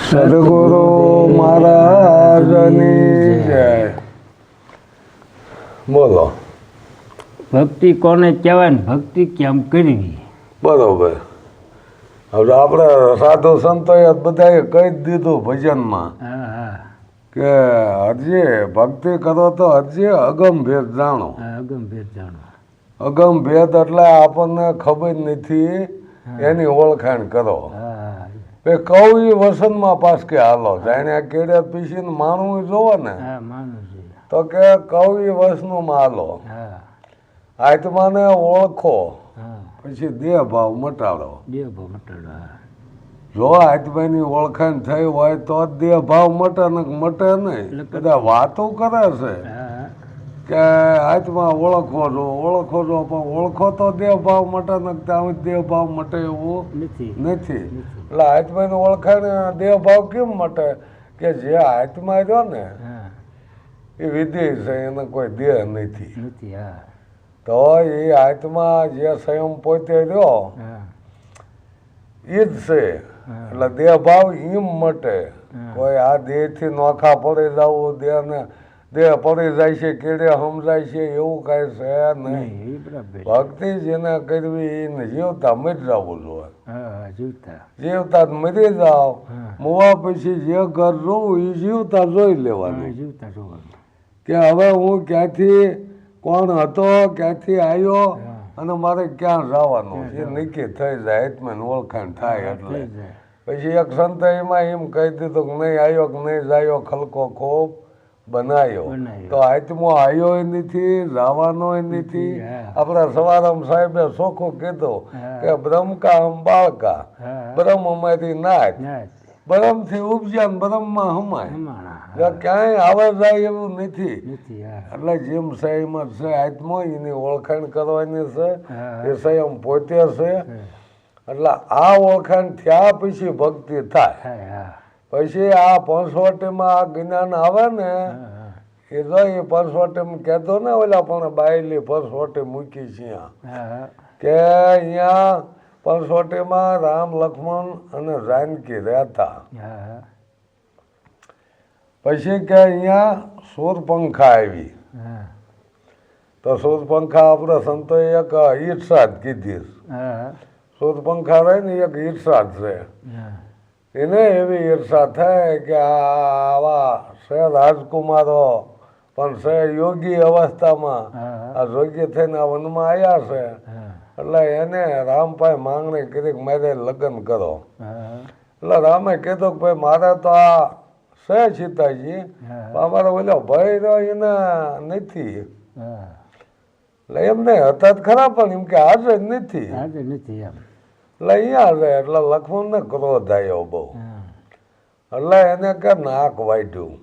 સદગુરુ મહારાજની જય. બોલો. ભક્તિ કોને કહેવાય ને ભક્તિ કેમ કરવી? બરોબર. હવે આપણે સાધુ સંતોએ બધાએ કહી જ દીધું ભજનમાં હા હા કે હરજી ભક્તિ કરો તો હરજી અગમ ભેદ જાણો. અગમ ભેદ જાણો. અગમ ભેદ એટલે આપણને ખબર નથી એની ઓળખાણ કરો. હા એ કહું એ વસનમાં પાસ કે હાલો જાણે કેડે પીસીને માણવું જોવો ને હા માનું જોઈએ. તો કે કહું એ વસનું હાલો. હા આત્માને ઓળખો હા પછી દેહ ભાવ મટાડો. દેહ ભાવ મટાડો. હા જો આત્માની ઓળખાણ થઈ હોય તો જ દેહ ભાવ મટે ને મટે નહીં. બધા વાતો કરે છે હા કે આત્મા ઓળખો છો પણ ઓળખો તો દેહ ભાવ મટે ને ત્યાં દેહ ભાવ મટે એવું નથી નથી. એટલે આત્માની ઓળખાણ દેહ ભાવ કેમ મટે કે જે આત્મા રહ્યો ને હા એ વિદેહ છે, એને કોઈ દેહ નથી. નથી. હા તો એ આત્મા જે સ્વયં પોતે રહ્યો હા એ જ છે. એટલે દેહ ભાવ એમ મટે. કોઈ આ દેહથી નોખા પડી જવું, દેહ પડી જાય છે કેડે સમજાય છે એવું કાંઈ છે નહીં. એ બરાબર. ભક્તિ જેને કરવી એને જીવતા મરી જવું જોઈએ. હા જીવતા જીવતા મરી જાઓ, હા મુવા પછી જે ઘર જોવું એ જીવતા જોઈ લેવાનું જીવતા જોવાનું. કે હવે હું ક્યાંથી કોણ હતો, ક્યાંથી આવ્યો અને મારે ક્યાં જવાનું એ નક્કી થઈ જાય. આત્માને ઓળખાણ થાય એટલે પછી એક સંતો એમાં એમ કહી દીધું કે નહીં આવ્યો કે નહીં જાયો ખલકો ખૂબ બનાવ્યો. તો આત્મો આવ્યો નથી, જવાનો નથી. આપણા સવારામ સાહેબે ચોખ્ખું કીધું કે બ્રહ્મકા હમ બાળકા, બ્રહ્મ અમારી નાથ, બ્રહ્મથી ઉપજ્યા ને બ્રહ્મમાં હમાય. ક્યાંય આવે જાય એવું નથી. એટલે જેમ સંયમ છે આત્મો એની ઓળખાણ કરવાની છે. એ સંયમ પોતે છે. એટલે આ ઓળખાણ થયા પછી ભક્તિ થાય. પછી આ પંચવટીમાં આ જ્ઞાન આવે ને એ જો એ પંચવટી કહેતો ને ઓલા પણ બાયલી પંચવટી મૂકી છે કે અહીંયા પંચવટીમાં રામ લક્ષ્મણ અને જાનકી રહેતા. પછી કે અહીંયા સૂરપંખા આવી. તો સૂરપંખા આપણે સંતોએ એક ઈર્ષા જ કીધી. સૂરપંખા રહે ને એક ઈર્ષા જ છે. એને એવી ઈર્ષા થાય કે આવા છે રાજકુમારો પણ છે યોગી અવસ્થામાં આ યોગ્ય થઈને આ વનમાં આવ્યા છે. એટલે એને રામભાઈ માંગણી કરી કે મારે લગ્ન કરો. એટલે રામે કીધું કે ભાઈ મારે તો આ છે સીતાજી, અમારો ઓલો ભાઈ રહ્યો એને નથી. એટલે એમને હતા જ ખરા પણ એમ કે હાજર નથી. એટલે અહીંયા છે. એટલે લક્ષ્મણને ક્રોધ આવ્યો બહુ. એટલે એને કે નાક વાઢ્યું.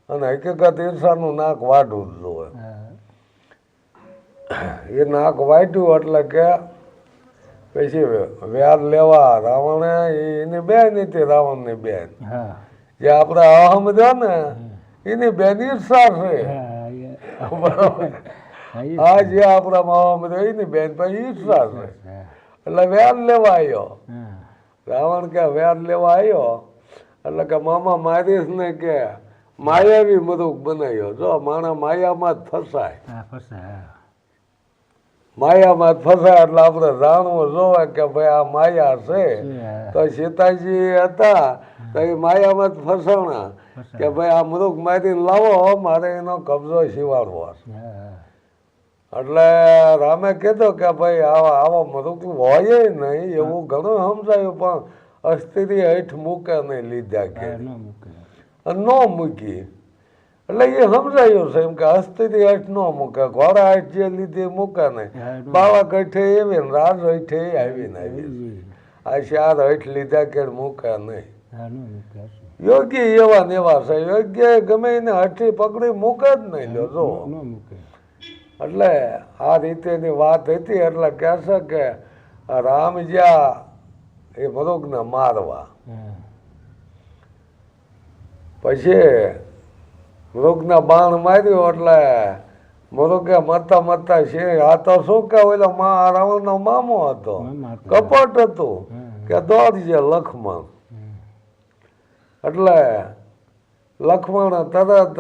અને હકીકત ઈર્ષાનું નાક વાઢવું જ જોઈએ. એ નાક વાઢ્યું એટલે કે પછી વ્યાર લેવા રાવણે એની બેન હતી, રાવણની બેન જે આપણે અહમ રહ્યો ને એની બેન ઈર્ષા છે. બરાબર. હા જે આપણા અહમ રહ્યો એની બેન પછી ઈર્ષા છે. એટલે વ્યાર લેવા આવ્યો. રાવણ કે વ્યાર લેવા આવ્યો એટલે કે મામા મારીશ ને કે માયાવી મૃગ બનાવ્યો. જો માણા માયામાં જ ફસાય. માયામાં જ ફસાય એટલે આપણે જાણવું જોવે કે ભાઈ આ માયા છે. તો સીતાજી હતા તો એ માયામાં જ ફસાણા કે ભાઈ આ મૃગ મારીને લાવો, મારે એનો કબજો શીવાડવો. એટલે રામે કીધું કે ભાઈ આવા મૃગ હોય નહીં એવું ઘણું સમજાયું પણ અસ્થિરી હેઠ મૂકે નહીં લીધા કે ન મૂકી. એટલે એ સમજાયું છે એમ કે અસ્થિરી હેઠ ન મૂકે. ઘોડા હેઠ જે લીધી મૂકે નહીં. બાવા કઠે એવી ને રાજ હેઠે આવીને આવી. આ ચાર હેઠ લીધા કે મૂકે નહીં. યોગી એવા ને એવા છે. યોગ્ય ગમે એને હઠી પકડી મૂકે જ નહીં. લો જો એટલે આ રીતેની વાત હતી. એટલે કહેશે કે રામ જ્યાં એ મૃગને મારવા પછી મૃગના બાણ માર્યો એટલે મૃગે મરતા મરતા છે. આ તો શું કે ઓલો રાવણનો મામો હતો, કપટ હતું કે દોડજે લખમણ. એટલે લક્ષ્મણે તરત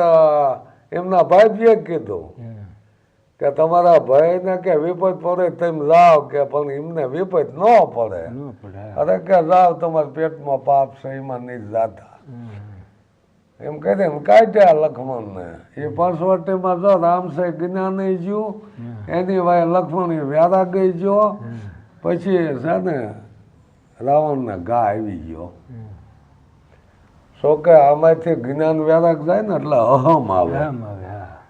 એમના ભાઈજીએ કીધું કે તમારા ભાઈને કે વિપત પડે તેમ જાઓ કે પણ એમને વિપત ન પડે. અરે કે જાઓ તમારા પેટમાં પાપ છે એમાં નહીં જાતા એમ કહી એમ કાઢ્યા લક્ષ્મણને. એ પંચવટીમાં જો રામ છે જ્ઞાન જ્યું એની વાય લક્ષ્મણ વ્યારા ગઈ ગયો. પછી છે ને રાવણને ઘા આવી ગયો. શું કે આમાંથી જ્ઞાન વ્યારાક જાય ને એટલે અહમ આવે,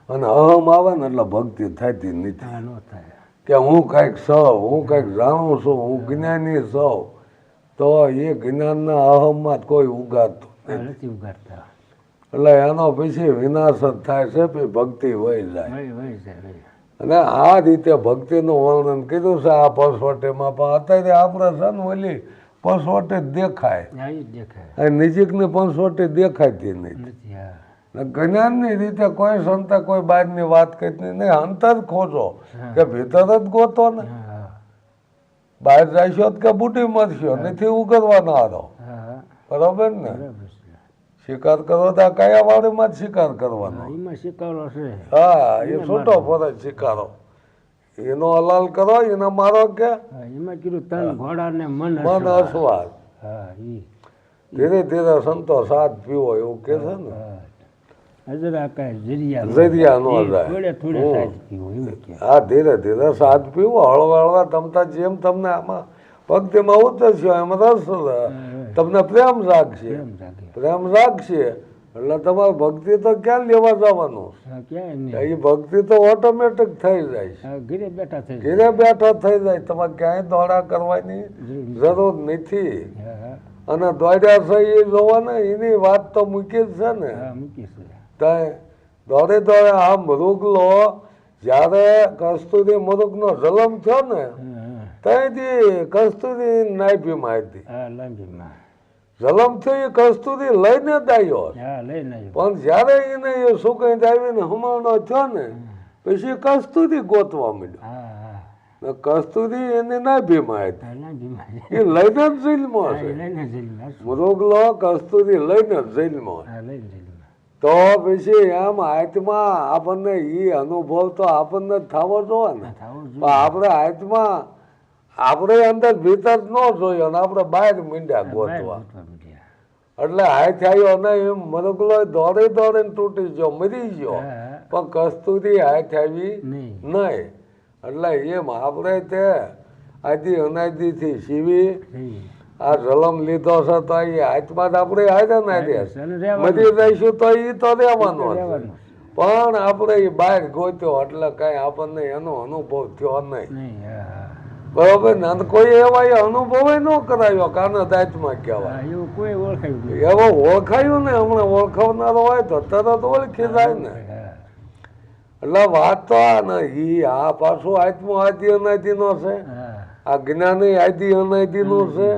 અને અહમ આવે ને એટલે ભક્તિ થતી નથી કે હું કંઈક સૌ, હું કંઈક જાણું છું, હું જ્ઞાની સૌ. તો એ જ્ઞાનના અહમમાં કોઈ ઉગાડતું નથી ઉગાડતા. એટલે એનો પછી વિનાશ જ થાય છે, પછી ભક્તિ વહી જાય. અને આ રીતે ભક્તિનું વર્ણન કીધું છે આ પંચવટીમાં. પણ અત્યારે આપણે છે ને ઓલી પંચવટી દેખાય, નજીકની પંચવટી દેખાતી નથી. જ્ઞાનની રીતે કોઈ સંતે કોઈ બહારની વાત કરી નહીં, અંતર ખોજો કે ભીતર જ ગોતો ને. બહાર જશો કે બુટી મરશો, નથી ઉગરવાનો આરો. બરોબર ને? શિકાર કરો તો કયા વાડીમાં જ શિકાર કરવાનો? હા, એ છૂટો ફરજ શિકારો. એનો હલાલ કરો, એને મારો કે મન અસવાર. ધીરે ધીરે સંતો સાથ પીવો એવું કે છે ને. જરિયા નો જાય. હા, ધીરે ધીરે સાથ પીવો, હળવા હળવા. તમતા જેમ તમને આમાં ભક્તિમાં ઉતરશો એમ રસ તમને પ્રેમ જાગશે. પ્રેમ જાગશે એટલે તમારે ભક્તિ તો ક્યાં લેવા જવાનું? એ ભક્તિ તો ઓટોમેટિક થઈ જાય. ઘરે બેઠા થઈ જાય. તમારે ક્યાંય દોડા કરવાની જરૂર નથી. અને દોડ્યા છે એ જોવાના, એની વાત તો મૂકી જ છે ને. દોડે દોડે આ મૃગલો જયારે કસ્તુરી મૃગનો જન્મ થયો ને ત્યાંથી કસ્તુરી નાભીમાં હતી. જલમ થયો એ કસ્તુરી લઈને જ આવ્યો. પણ જયારે એને એ સુકાઈ આવીને હમણાં થયો ને પછી કસ્તુરી ગોતવા માંડ્યો. કસ્તુરી એને નાભીમાં હતી. એ લઈને જ જેલમાં છે. મૃગલો કસ્તુરી લઈને જ જેલમાં. તો પછી એમ આત્મા આપણને એ અનુભવ તો આપણને જ થવો જોઈએ ને. પણ આપણે આત્મા આપણે અંદર ભીતર ન જોયો ને આપણે બહાર મીંડ્યા ગોતવા. એટલે હાથ આવ્યો ને એમ મનુગલો દોડે દોડે તૂટી ગયો, મરી ગયો. પણ કસ્તુરી હાથ આવી નહીં. એટલે એમ આપણે તે આદિ અનાદિથી સીવી આ જલમ લીધો છે તો એ હાથમાં આપણે હારે ના રહે. મરી રહીશું તો એ તો રહેવાનો છે. પણ આપણે એ બહાર ગોત્યો એટલે કઈ આપણને એનો અનુભવ થયો નહીં. બરોબર ને? કોઈ એવા અનુભવ ન કરાયો કાના દાંતમાં કહેવાય. એવો ઓળખાયું ને હમણાં ઓળખાવનારો હોય તો તરત ઓળખી જાય ને. એટલે વાત તો આ નહીં. આ પાછું આત્મો આદિ અનાદિ નો છે. આ જ્ઞાન આદિ અનાદિ નું છે.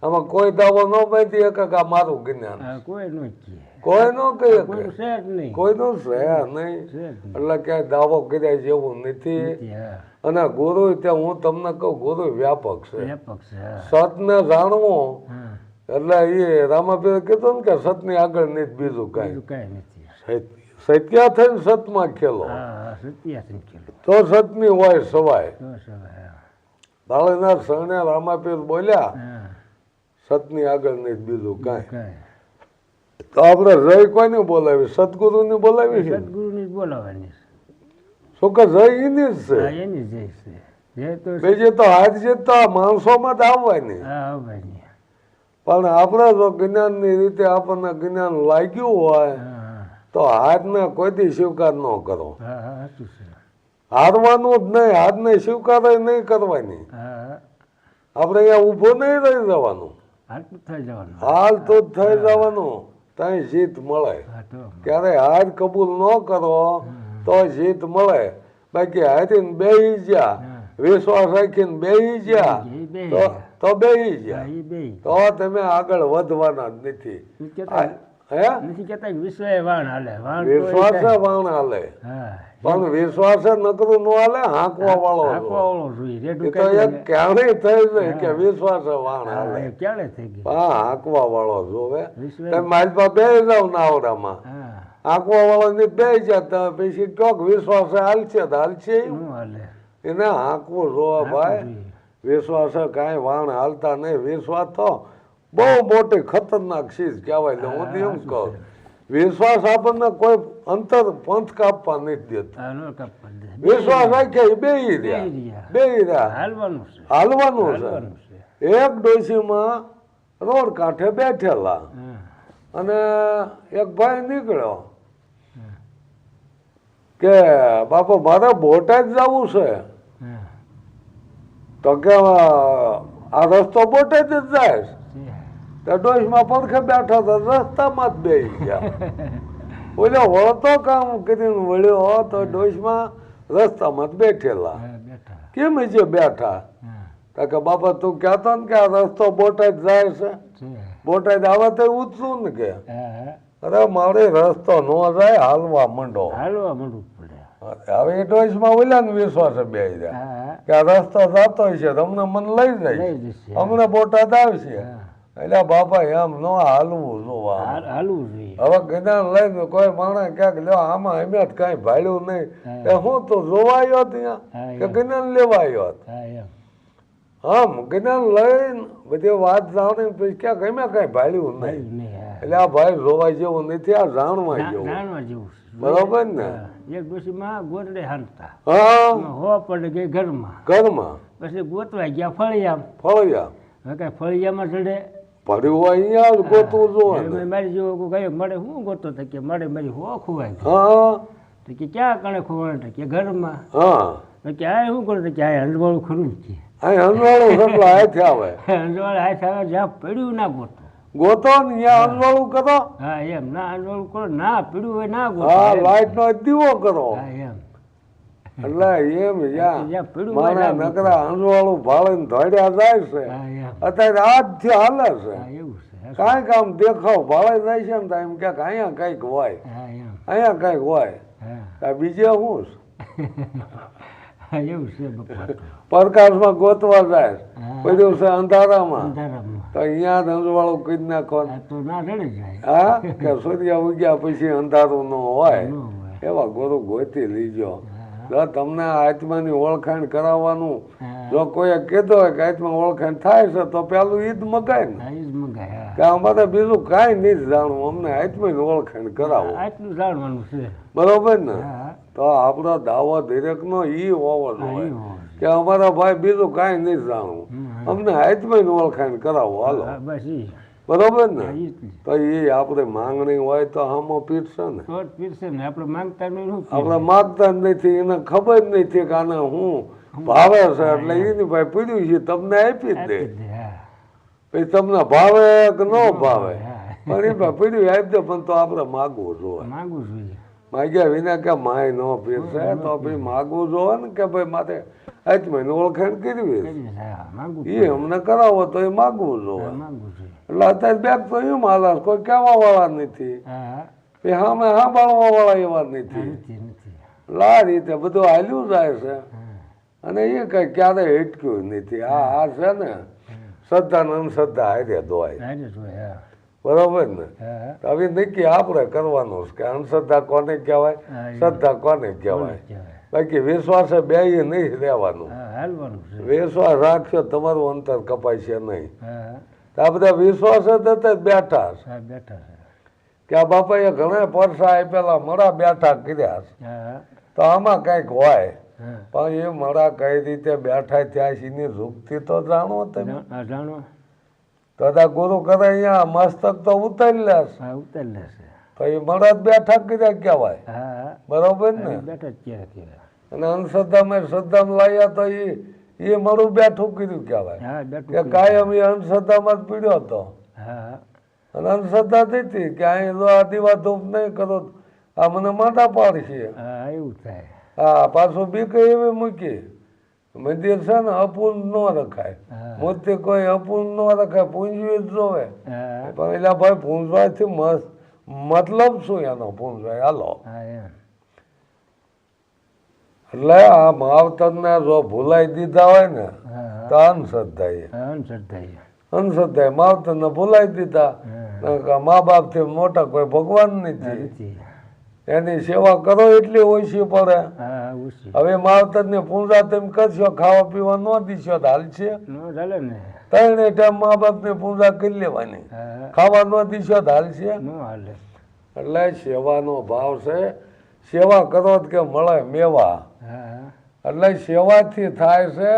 આમાં કોઈ દાવો ન બાંધી શકે કે આ મારું જ્ઞાન. કોઈ નો કહે, કોઈનું છે નહીં. એટલે ક્યાંય દાવો કર્યા જેવું નથી. અને ગુરુ ત્યાં હું તમને કહું, ગુરુ વ્યાપક છે. સતને જાણવું એટલે એ રામાપીરે કીધું ને કે સતની આગળ નથી બીજું કાંઈ. સત્યા થઈને સતમાં ખેલો તો સતની હોય સવાય. બાળકના શરણે રામાપીર બોલ્યા સતની આગળ નથી બીજું કાંઈ. તો આપણે જય કોઈને બોલાવી? સદગુરુને બોલાવી છે. શું કે જય એની જ છે. બીજી તો હાથ જીત તો આ માણસોમાં જ આવવાની. પણ આપણે જો જ્ઞાનની રીતે આપણને જ્ઞાન લાગ્યું હોય તો હાથને કોઈ દી સ્વીકાર ન કરો. હારવાનું જ નહીં. હાથને સ્વીકાર નહીં કરવાની. આપણે અહીંયા ઊભું નહીં રહી જવાનું. હાલ તો જ થઈ જવાનું. ત્યાં જીત મળે. ક્યારે હાથ કબૂલ ન કરો તો જીત મળે. બાકી હાથીને બેહી ગયા, વિશ્વાસ રાખીને બેહી ગયા તો બેહી ગયા તો તમે આગળ વધવાના જ નથી. હે નથી કહેતા કે વિશ્વ વાણ હાલે વાણ તો એ વિશ્વાસે થાય. વાણ હાલે હા પણ વિશ્વાસે નકરું નો હાલે હાંકવા વાળો આખો ઓળો જોઈએ એ રેડું તો કહી એક દે. ક્યારે થઈ જાય કે વિશ્વાસે વાણ હા હાલે એ ક્યારે થઈ ગઈ હા હાંકવા વાળો જોવે વિશ્વ તમે મારી પાસે બે જાવ નાવડામાં હા હાંકવા વાળો ની બે જતા પછી ક્યોક વિશ્વાસે હાલશે તો હાલશે ઈ. નું હાલે એને હાંકવું જોવે હાંકવું ભાઈ જોઈએ. વિશ્વાસે કાંઈ વાણ હાલતા નહીં વિશ્વાસ તો બહુ મોટી ખતરનાક ચીજ કહેવાય એટલે હું તો એમ કહું વિશ્વાસ આપણને કોઈ અંતર પંથ કાપવા નથી દેતો હા નો કાપવા દે. વિશ્વાસ રાખ્યા બે રહ્યા રહ્યા. બે રહ્યા હાલવાનું છે હાલવાનું હાલવાનું છે છે એક ડોશીમાં રોડ કાંઠે બેઠેલા હા અને એક ભાઈ નીકળ્યો કે બાપા મારે બોટાદ જવું છે હા તો કે આ રસ્તો બોટાદ જ જાય છે. છે. તો ડોશમાં પડખે બેઠા હતા રસ્તામાં જ બેસી ગયા ઓલે વળતો કામ કરીને વળ્યો તો ડોશમાં રસ્તામાં જ બેઠેલા હા બેઠા કેમ છે બેઠા હા તો કે બાપા તું કહેતો ને કે આ રસ્તો બોટાદ જાય છે છે બોટાદ આવે તો ઉતરું ને કે હા અરે મારે રસ્તો ન જાય હાલવા માંડો હાલવા મળવું પડે હવે એ ડોશમાં ઓલા ને વિશ્વાસે બેસી જાય હા કે આ રસ્તો જતો છે તો અમને મને લઈ જાય લઈ જશે હમણાં બોટાદ આવશે હા એટલે બાપા એમ ન હાલવું જોવા હાલવું જોઈએ હવે જ્ઞાન લઈને કોઈ માણસ ક્યાંક લ્યો આમાં અમે જ કાંઈ ભાડ્યું નહીં હા. એ હું તો જોવાયો ત્યાં હા, કે એમ. જ્ઞાન લેવાયો હા એમ આમ જ્ઞાન લઈને બધી વાત જાણી પછી ક્યાંક અમે કાંઈ ભાડ્યું નહીં ભાઈ નહીં હા એટલે આ ભાઈ જોવા જેવું નથી આ જાણવા જેવું જાણવા જેવું છે. બરોબર ને હા. એક ડોશીમાં ગોતડે હાંકતા હા હો પડે ગઈ ઘરમાં ઘરમાં પછી ગોતવા ગયા ફળિયામ ફળિયા હવે કાંઈ ફળિયામાં ચડે પડ્યું હોય અહીંયા જ ગોતવું જોવે ને મારી જેવો કોઈ ગયો મળે હું ગોતો તો કે મળે મારી હો ખોવાય ગઈ. હા તો કે ક્યાં કણે ખોવાણ તો કે ઘરમાં હા તો કે આ શું કરું તો કે આ હંડવાળું ખરું જ અહીં અંજવાળું સપલા હાથે આવે છે હંડવાળું હાથ આવે જ્યાં પડ્યું ના ગોતો ગોતો ને અહીંયા અંજવાળું કરો હા એમ ના હંડવાળું કરો ના પડ્યું હોય ના ગોતો હા એમ. લાઈટ નો દીવો કરો હા એમ એટલે એમ જ્યાં પડ્યું હોય મારા ના ગોતો. નકરા અંજવાળું ભાળીને ધોડ્યા જાય છે હા એમ અત્યારે આજથી હાલે છે હા એવું છે કાંઈક આમ દેખાવ ભાળાઈ જાય છે ને તો એમ ક્યાંક અહીંયા કંઈક હોય હા એમ અહીંયા કંઈક હોય હા આ બીજે શું છે? હા એવું છે બપોર પ્રકાશમાં ગોતવા જાય હા. પડ્યું છે અંધારામાં અંધારામાં તો અહીંયા જ અંજવાળું કઈ નાખો આ તો ના રડે જાય હા કે સૂર્ય ઉગ્યા પછી અંધારું ન હોય ન હોય એવા ગુરુ ગોતી લીજો હા જો તમને આત્માની ઓળખાણ કરાવવાનું હા જો કોઈએ કીધું હોય કે આત્મા ઓળખાણ થાય છે તો પેલું ઈ જ મગાય ને હા, ઈ જ મંગાય કે અમારે બીજું કાંઈ નહીં જ જાણવું અમને આત્માની ઓળખાણ કરાવો આટલું જાણવાનું છે બરોબર ને હા તો આપણો દાવો દરેકનો ઈ હોવો હા, જોઈએ ઈ હોય. કે અમારા ભાઈ બીજું કાંઈ નહીં જાણવું હમ, અમને આત્માની ઓળખાણ કરાવો હાલો હા, બસ ઈ બરોબર હા, ને ઈ જ. તો એ આપણે માંગણી હોય તો આમાં પીરશે ને તો જ પીરશે ને આપણે માંગતા નહીં શું આપણે માગતા જ નથી એને ખબર જ નથી કે આને હું ભાવે છે એટલે એની ભાઈ પીડ્યું છે તમને આપી જ દે આપી દે હા પછી તમને ભાવે કે ન ભાવે હા. પણ એ ભાઈ પીડ્યું આપી દે પણ તો આપણે માગવું જોઈએ માંગવું જોઈએ માગ્યા વિના કે માય ન પીરશે તો ભાઈ માગવું જોઈએ ને કે ભાઈ મારે આત્માની ઓળખાણ કરવી છે. કરી હા માંગવું એ અમને કરાવો તો એ માગવું જોઈએ હા, માંગવું જોઈએ એટલે અત્યારે બેગ તો એમ હાલાશ કોઈ કહેવા વાળા નથી હા એ સામે સાંભળવા વાળા એવા નથી નથી નથી એટલે આ રીતે બધું હાલ્યું જાય છે હા અને એ કઈ ક્યારેય હેટક્યું નથી આ છે ને શ્રદ્ધા ને અંધશ્રદ્ધા હારે દોય આજે જોઈએ હા બરોબર ને હા તો હવે નક્કી આપણે કરવાનું છે કે અંધશ્રદ્ધા કોને કહેવાય હા, એ શ્રદ્ધા કોને કહેવાય કહેવાય. બાકી વિશ્વાસે બે નહીં રહેવાનું હા હાલવાનું છે વિશ્વાસ રાખશો તમારું અંતર કપાય છે નહીં હા તો આ બધા વિશ્વાસ જ હતા જ બેઠા છે હા બેઠા છે કે આ બાપાએ ઘણા પરસા આપેલા મરા બેઠા કર્યા છે હા તો આમાં કંઈક હોય હા પણ એ મરા કઈ રીતે બેઠા ત્યાં સીની ઝૂકતી તો જાણો તમે હા જાણો તો આ ગુરુ કરે અહીંયા મસ્તક તો ઉતારી લેશે હા ઉતારી લેશે તો એ મરા જ બેઠા કર્યા કહેવાય હા બરોબર ને બેઠા જ ક્યારે ક્યારે અને અંધશ્રદ્ધામાં શ્રદ્ધામાં લાયા તો એ મળું બેઠું કર્યું કહેવાય હા બેઠું કે કાયમ એ અંધશ્રદ્ધામાં જ પીડ્યો હતો હા અને અંધશ્રદ્ધા હતી કે અહીં જો આ દીવા ધૂપ નહીં કરો તો આ મને માથા પાડશે હા એવું થાય હા પાછું બીક એવી મૂકી મંદિર છે ને અપૂર્ણ ન રખાય હા મૂર્તિ કોઈ અપૂર્ણ ન રખાય પૂંજવી જ જોવે હા પણ એલા ભાઈ પૂંજવાથી મતલબ શું એનો પૂંજાય હાલો. હા એમ એટલે આ માવતરને જો ભૂલાઈ દીધા હોય ને હા તો અંધશ્રદ્ધા હા અંધશ્રદ્ધા અંધશ્રદ્ધા માવતરને ભૂલાઈ દીધા. મા બાપ થી મોટા કોઈ ભગવાન નથી, નથી એની સેવા કરો એટલી ઓછી પડે. હા ઓછી હવે માવતર ની પૂજા તમે કરશો, ખાવા પીવા ન દીશો તો હાલશે? નો ચાલે ને ત્રણે ટાઈમ મા બાપ ની પૂજા કરી લેવાની, હા ખાવા ન દીશો તો હાલશે? નો હાલે એટલે સેવાનો ભાવ છે. સેવા કરો કે મળે મેવા. હા એટલે સેવાથી થાય છે,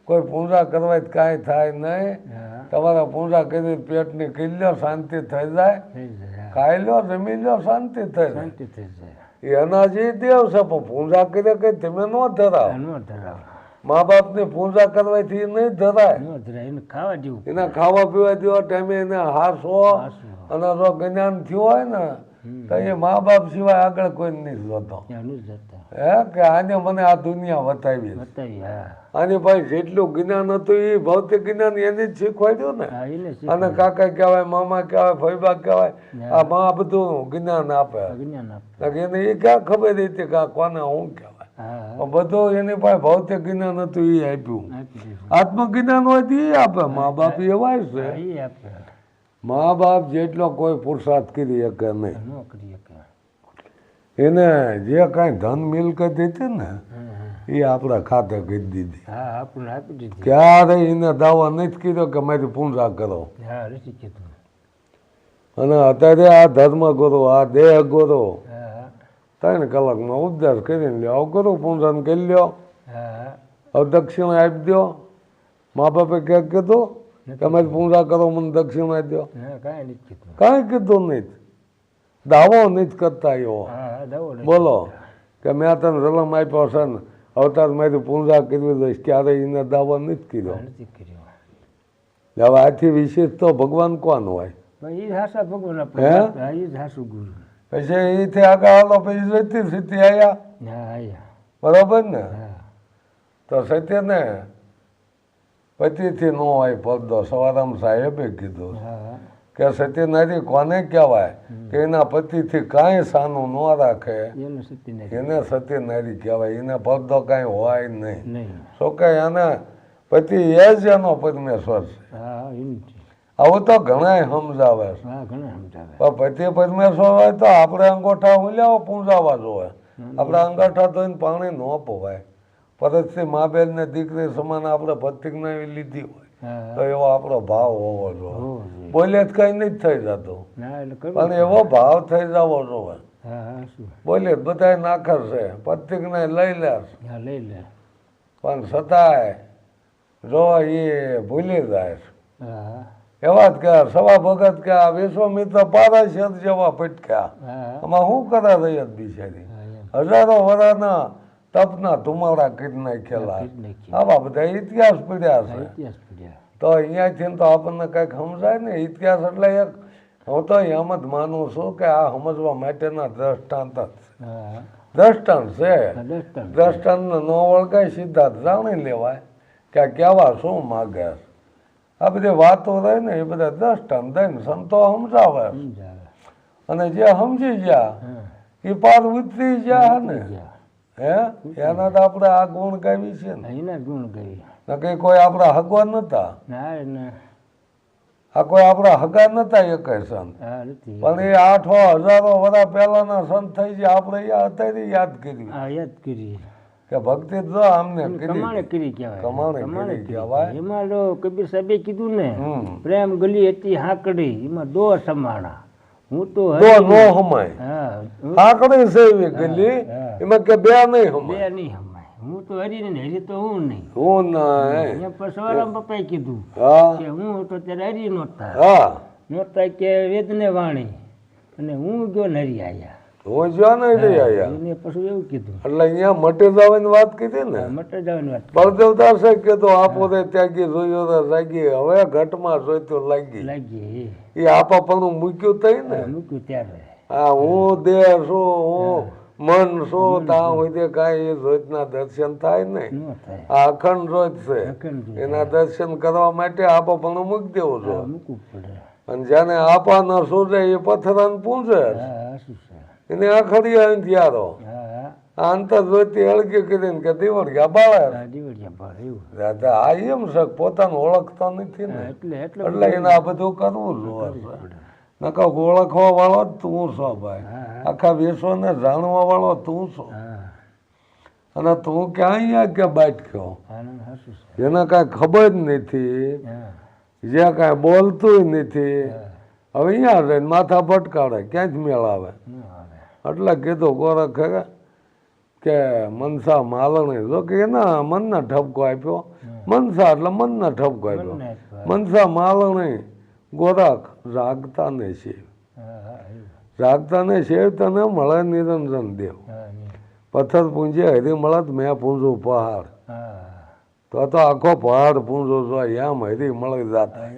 કોઈ પૂજા કરવા કાંઈ થાય નહીં. હા તમારે પૂજા કરી પેટની કરી લો, શાંતિ થઈ જાય. થઈ જાય ખાઈ લો, જમી લો, શાંતિ થઈ જાય. શાંતિ થઈ જાય એના જે દેવ છે, પણ પૂજા કરીએ કઈ તમે ન ધરાવ. નો ધરાવ મા બાપની પૂજા કરવાથી નહીં ધરાય. નો ધરાય એને ખાવા જેવું એના ખાવા પીવા જેવા ટાઈમે એને હાસો અને જો જ્ઞાન થયું હોય ને તો એ મા બાપ સિવાય આગળ કોઈ નહીં જોતો. એનું જ જતા હે કે આને મને આ દુનિયા બતાવી. બતાવી હા આની ભાઈ જેટલું જ્ઞાન હતું એ ભૌતિક જ્ઞાન એને જ શીખવાડ્યું ને. હા એને અને કાકા કહેવાય, મામા કહેવાય, ફૈબા કહેવાય, આ માં બધું જ્ઞાન આપે. જ્ઞાન આપે એને એ ક્યાં ખબર હતી કે આ કોને શું કહેવાય. હા બધું એની પાસે ભૌતિક જ્ઞાન હતું એ આપ્યું. આપી દીધું આત્મજ્ઞાન હોય તો એ આપે. મા બાપ એવા છે. એ આપે મા બાપ જેટલો કોઈ પુરુષાર્થ કરી શકે નહીં. નો કરી શકે એને જે કાંઈ ધન મિલકત હતી ને હા એ આપણા ખાતે કરી દીધી. હા આપણને આપી દીધું ક્યારે એને દાવા નથી કીધો કે મારી પૂજા કરો. હા નથી કીધું અને અત્યારે આ ધર્મ ગુરુ, આ દેહ ગુરુ હા 3 કલાકમાં ઉપદેશ કરીને લ્યો. આવું ગુરુ પૂજન કરી લ્યો, હા હવે દક્ષિણા આપી દો. મા બાપે ક્યાંક કીધું કે મારી પૂજા કરો, મને દક્ષિણા દો? ના કાંઈ નથી કીધું કાંઈ કીધું નહીં. દાવો નથી કરતા એવો. હા દવો નથી બોલો કે મેં તને જન્મ આપ્યો છે ને અવતાર મારી પૂજા કરવી દઈશ, ક્યારેય એને દાવો નથી કર્યો. નથી કર્યો હવે આથી વિશેષ તો ભગવાન કોણ હોય? ભાઈ એ હાસા ભગવાન હે? આપણે હા એ જ હાસુ ગુરુ પછી અહીંથી આગળ હાલો, પછી સત્ય સ્થિતિ આવ્યા. હા આયા બરાબર ને? હા તો સત્યને પતિથી ન હોય પડદો. સવારામ સાહેબે કીધું હા કે સત્યનારી કોને કહેવાય કે એના પતિથી કાંઈ સાનું ન રાખે એનું સત્ય નથી એને સત્યનારી કહેવાય. એને પડદો કાંઈ હોય નહીં. નહીં શું કે એને પતિ એ જ એનો પરમેશ્વર છે. હા એનું છે આવું તો ઘણાય સમજાવે છે. હા ઘણા સમજાવે પણ પતિ પરમેશ્વર હોય તો આપણે અંગોઠા હુલ્યાઓ પૂંજાવા જોવે. આપણે અંગોઠા ધોઈને પાણી ન પવાય. પરતથી મા બેન ને દીકરી સમાન આપણે પ્રતિજ્ઞા લીધી હોય હા તો એવો આપણો ભાવ હોવો જોઈએ. હોવો જોઈએ. બોલે જ કઈ નથી થઈ જતું, ના એટલે કરવું પણ એવો ભાવ થઈ જવો જોઈએ. હા હા શું બોલે બધા નાખર છે, પ્રતિજ્ઞા લઈ લે છે, હા લઈ લે પણ છતાંય જો એ ભૂલી જાય છે. હા એવા જ કે સવા ભગત કે આ વિશ્વમિત્ર પારાશર જેવા પટક્યા. હા આમાં શું કરા રહી બિચારી? હા એમ હજારો વર્ષના તપના ધુમાડા કરી નાખેલા. કરી નાખી. આવા બધા ઇતિહાસ પડ્યા હા, છે. ઇતિહાસ પડ્યા તો અહીંયાથી તો આપણને કંઈક સમજાય ને. ઇતિહાસ એટલે એક, હું તો એમ જ માનું છું કે આ સમજવા માટેના દ્રષ્ટાંત જ છે. હા દ્રષ્ટાંત છે. દસ્તર દ્રષ્ટાંતને ન ઓળખાય સીધા જ જાણી લેવાય કે આ કહેવા શું માગે છે. આ બધી વાતો રહે ને એ બધા દ્રષ્ટાંત દઈને સંતો સમજાવે છે. સમજાવે અને જે સમજી ગયા હા એ પાર ઉતરી ગયા ને. ગયા. હે એના તો આપણે આ ગુણ ગાવી છે ને. એના ગુણ ગઈ નકર કોઈ આપણા હગવા નતા. ના એને આ કોઈ આપણા હગા નતા એક સંત. હા નથી પણ એ 8 હજારો વર્ષ પહેલાના સંત થઈ ગયા. આપણે એ અત્યારે યાદ કર્યું હા યાદ કરી કે ભક્તિ જો આમને કમાણે કરી. કરી કહેવાય કમાણે કરી કહેવાય. એમાં લો કબીર સાહેબે કીધું ને હમ. પ્રેમ ગલી હતી હાકડી એમાં દો સમાણા હું તો દો હરી- નો હમાય. હા આકડી છે એવી ગલી, હા. એમાં કે બે નહીં હમાય. બે નહીં હમાય હું તો હરી ને હરી તો હું નહીં હું ના અહીંયા પર સવારામ પપ્પાએ કીધું હા કે હું તો ત્યારે હરી નહોતા હા નહોતા કે વેદને વાણી અને હું ગયો ને હરી આયા હું જો નહીં રહી આયા. એને પછી એવું કીધું એટલે અહીંયા મટી જવાની વાત કીધી ને. મટર જવાની વાત બળદેવદાસ કીધું આપો રે ત્યાગી જોયો રે જાગી, હવે ઘટમાં જોઈતું લાગી. લાગી એ આપા પણ મૂક્યું તઈ ને. મૂક્યું ત્યારે હા હું દેહ છું, હું મન છું, ત્યાં સુધી કાંઈ એ જોઈતના દર્શન થાય નહીં. ન થાય આ અખંડ જોઈત છે. અખંડ જોઈત. એના દર્શન કરવા માટે આપો પણ મૂકી દેવું હા, જોઈએ. મૂકવું પડે અને જેને આપવાના સૂજે એ પથરાને પૂંજે હા શું છે એને આખડી આવીને યારો હા આંતર જોઈતી હળગી કરીને કે દીવડિયા બાળે હા દીવડિયા ભાળ એવું આ એમ છે કે પોતાનું ઓળખતા નથી ને એટલે એને આ બધું કરવું જોઈએ નકર ઓળખવા વાળો જ તું છો ભાઈ આખા વિશ્વને જાણવા વાળો તું છો અને તું ક્યાંય કે બાટક્યો એને કાંઈ ખબર જ નથી જે કાંઈ બોલતું નથી હવે અહીંયા રહીને માથા ભટકાડે ક્યાંય જ મેળ આવે એટલે કીધું ગોરખે કે મનસા માલણી જો કે એના મનના ઠપકો આપ્યો મનસા એટલે મનના ઠપકો આપ્યો મનસા માલણી ગોરખ જાગતા ને શિવ જાગતા ને શિવ તને મળે નિરંજન દેવ પથ્થર પૂંજે હરી મળત મેં પૂંજું પહાડ તો આખો પહાડ પૂંજો જોઈએ એમ હરી મળી જાતા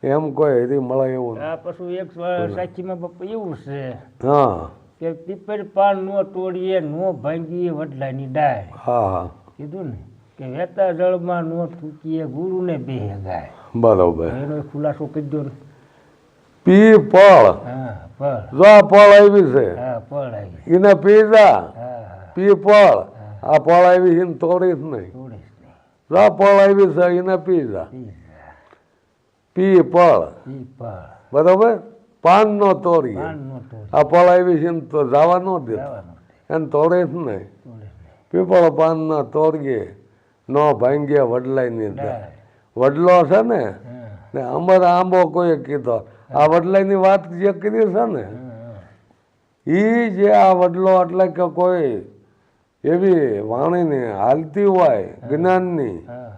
એમ કોઈ હરી મળે એવું પછી એક સાચીમાં બાપા એવું છે હા કે પીપર પાન નો તોડીએ નો ભાંગીએ વડલાની ડાળ હા કીધું ને કે વેતા જળમાં નો થૂકીએ ગુરુને બેહે ગાય બરોબર એનો ખુલાસો કરી દો ને પી પળ હા પળ જો આ પળ આવી છે હા પળ આવી એને પી જા હા પી પળ આ પળ આવી છે ને તોડીશ નહીં તોડીશ નહીં જો આ પળ આવી છે એને પી જા પી પળ ઈ પળ બરોબર પાન નો તોડીએ પાન નો તોડી આ પળ આવી છે ને તો જવા ન દે જવાનું એને તોડીશ નહીં તોડીશ નહીં પીપળ પાન ના તોડીએ નો ભાંગીએ વડલાઈ ની ડાળ વડલો છે ને હા ને અમારે આંબો કોઈ કીધો આ વડલાઈની વાત જે કરી છે ને એ જે આ વડલો એટલે કે કોઈ એવી વાણીની હાલતી હોય જ્ઞાનની હા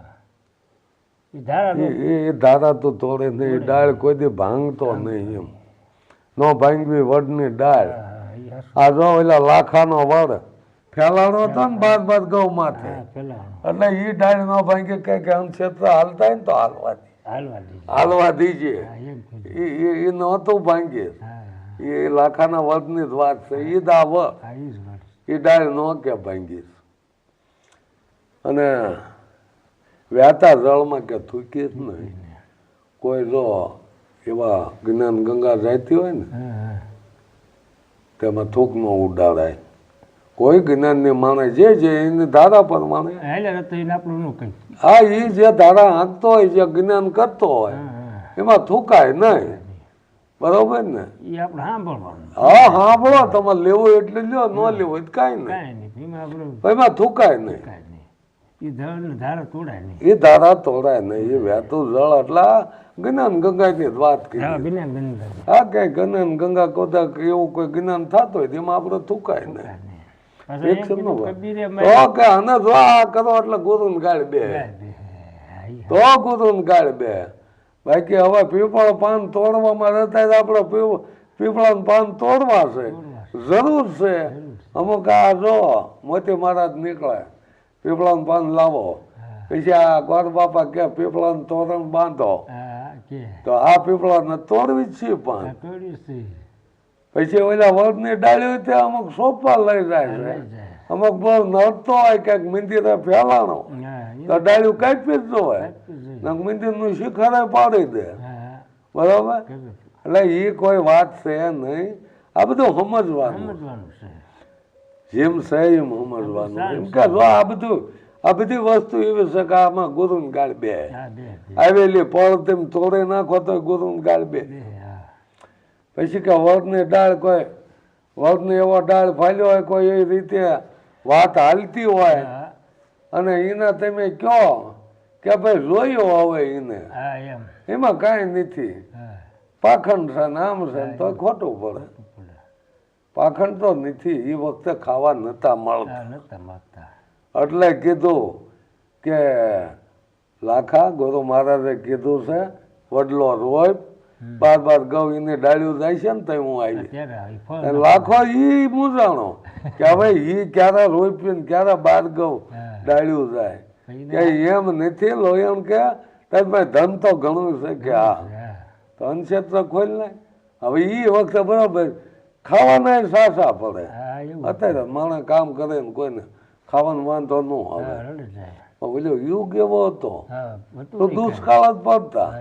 ઈ ધારા એ ધારા તો તોડે નહીં એ ડાળ કોઈ દી ભાંગતો નહીં એમ નો ભાંગવી વડની ડાળ હા ઈ હાસુ આ જો ઓલા લાખાનો વડ ફેલાણો હતો ને બાર ગૌ માથે હા પેલા એટલે એ ડાળ નો ભાંગી કઈ કે ક્ષેત્ર હાલતા હોય ને તો હાલવા દે હાલવા દીધી હાલવા દીજે હા એમ કીધું એ નહોતું ભાંગી હા એ લાખાના વડની જ વાત છે એ દાવ હા ઈ જ વાત એ ડાળ નો કે ભાંગી અને વ્યાતા જળમાં કે થૂકી જ નહીં કોઈ જો એવા જ્ઞાન ગંગા જાતી હોય ને હા તેમાં થૂક નો ઉડાડાય કોઈ જ્ઞાનની માણે જે એની ધારા પર માણે હાલે તો એને આપણું નું કઈ હા એ જે ધારા હાંકતો હોય જે જ્ઞાન કરતો હોય એમાં થૂકાય નહીં બરોબર ને એ આપણે સાંભળવાનું હા સાંભળો તમારે લેવું એટલે લ્યો ન લેવું હોય તો કાંઈ નહીં કાંઈ નહીં એમાં આપણે એમાં થૂકાય નહીં કાંઈ નહીં એ ધળ ધારા તોડાય નહીં એ ધારા તોડાય નહીં એ વહેતું જળ એટલે જ્ઞાન ગંગાની જ વાત કરી હા બિના ગંદા હા કઈ જ્ઞાન ગંગા કોદા એવું કોઈ જ્ઞાન થતું હોય તેમાં આપણે થૂકાય નહીં એક છે ને ભાઈ. તો કે આને જો આ કરો એટલે ગુરુને ગાળ બે તો ગુરુને ગાળ બે બાકી હવે પીપળ પાન તોડવામાં રહેતા જ આપણે પીપળાનું પાન તોડવા છે જરૂર છે અમુક આ જો મોતી મહારાજ નીકળે પીપળાનું પાન લાવો પછી આ ગોર બાપા કે પીપળાનું તોરણ બાંધો તો આ પીપળાને તોડવી જ છે પાન પછી ઓલા વડની ડાળીઓ ત્યાં અમુક સોપા લઈ જાય છે અમુક બહુ નડતો હોય ક્યાંક મંદિરે ફેલાણો તો ડાળીઓ કાપી જ હોય મંદિરનું શિખરે પાડી દે બરોબર એટલે એ કોઈ વાત છે નહીં આ બધું સમજવાનું જેમ છે એમ સમજવાનું એમ કે જો આ બધી વસ્તુ એવી છે કે આમાં ગુરુને ગાળ બે આવેલી પળ તેમ તોડી નાખો તો ગુરુને ગાળ બે પછી કે વડની ડાળ કોઈ વડની એવો ડાળ ફાલ્યો હોય કોઈ એ રીતે વાત હાલતી હોય અને એને તમે કહો કે ભાઈ જોયો હવે એને એમાં કાંઈ નથી પાખંડ છે ને આમ છે ને તો ખોટું પડે પાખંડ તો નથી એ વખતે ખાવા નતા મળતા એટલે કીધું કે લાખા ગુરુ મહારાજે કીધું છે વડલો રોય બાર ગૌ એને ડાળ્યું જાય છે ને તો હું આવી લાખો ઈ મૂંઝાણો કે હવે ઈ ક્યારે રોપ્યું ને ક્યારે બાર ગૌ ડાળ્યું જાય કે એમ નથી લોયણ કે ભાઈ ધન તો ઘણું છે કે હા ધન ક્ષેત્ર ખોલ ને હવે ઈ વખતે બરાબર ખાવાના સાસા પડે અત્યારે માણસ કામ કરે ને કોઈને ખાવાનો વાંધો ન આવે બોલ્યો યુગ એવો હતો તો દુષ્કાળ જ પડતા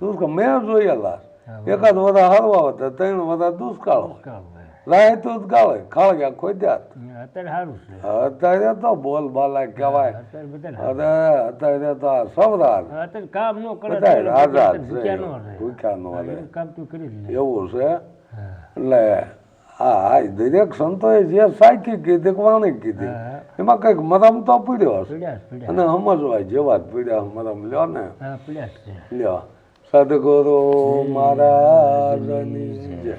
દુષ્કાળ મેં જોયેલા એકાદ બધા હરવા હતા 3 બધા દુષ્કાળ હોય રાય તો જ ગાળે ખાળ ગયા ખોદ્યા અત્યારે સારું છે અત્યારે તો બોલ બાલા કહેવાય અત્યારે બધા અત્યારે તો આ સવરાજ અત્યારે કામ ન કરે બધા તો રાજા જ ભૂખ્યા ન છે રહે. ભૂખ્યા નો રહે કામ તું કરી જ લે. એવું છે હા. એટલે હા દરેક સંતોએ જે સાચી કીધી કે વાણી કીધી હા. એમાં કંઈક મરમ તો પીડ્યો હશે પીડ્યા અને સમજવાય જેવા જ પીડ્યા મરમ લ્યો ને હા પીડ્યા જ છે લ્યો સદગુરુ મહારાજની જય.